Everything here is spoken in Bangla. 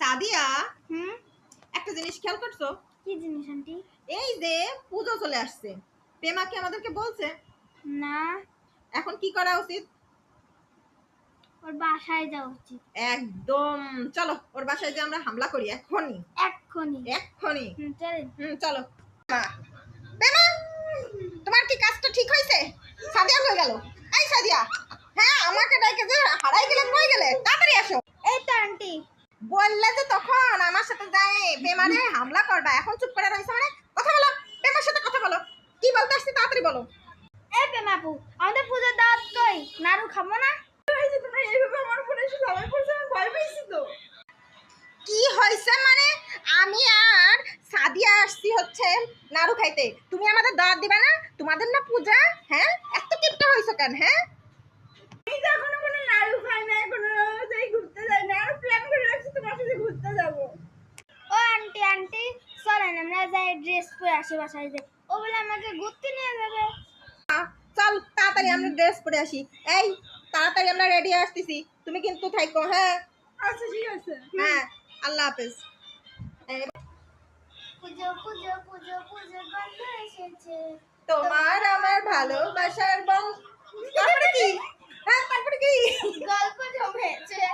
সাদিয়া, একটা জিনিস খেয়াল করছো? কি জিনিস আন্টি? এই যে পুজো চলে আসছে, পেমা কি আমাদেরকে বলছে? না, এখন কি করা উচিত? ওর বাসায় যাওয়া উচিত। একদম, চলো ওর বাসায় যে আমরা হামলা করি এখনই এক্ষুনি। এক্ষুনি। চলেন। চলো। পেমা, তোমার কি কাজটা ঠিক হয়েছে? সাদিয়া কই গেল? এই সাদিয়া, হ্যাঁ আমাকে ডাকে যে হারাই গেলে, কই গেলে? তাড়াতাড়ি আসো। এই তো আন্টি। বললে যে তখন আমার সাথে যায় পেমারে হামলা করবা, এখন চুপ করে রইছো মানে? কথা বলো, পেমার সাথে কথা বলো। কি বলতে আসছে তাড়াতাড়ি বলো। এই পেমাপু, আমাদের পূজার দাওয়াত কই? নাড়ু খাবো না? তোমরা এইভাবে আমার উপরে এসে ঝামেলা করছো, আমি ভয় পেয়েছি তো। কি হয়েছে মানে? আমি আর সাদিয়া আসছি হচ্ছে নাড়ু খাইতে, তুমি আমাদের দাওয়াত দিবা না? তোমাদের না পূজা? হ্যাঁ, এত কিপটা হইছো কেন? হ্যাঁ, আমি তো এখনো কোনো নাড়ু খাই না, এখনো যাই ঘুরতে যাই না, আর প্ল্যান করে রাখছি তোমার সাথে ঘুরতে যাবো। ও আন্টি চলেন আমরা যাই ড্রেস পরে আসি বাসায় যাই। ও বলে আমাকে ঘুরতে নিয়ে যাবে। চল তাড়াতাড়ি আমরা ড্রেস পরে আসি। এই তাড়াতাড়ি আমরা রেডি আসতেছি, তুমি কিন্তু থাইকো। হ্যাঁ আচ্ছা ঠিক আছে। হ্যাঁ, আল্লাহ হাফেজ। পুজো পুজো পুজো পুজো গন্ধ এসেছে তোমার আমার ভালোবাসার বং। তারপরে কি? হ্যাঁ তারপরে কি? গল্প জমেছে।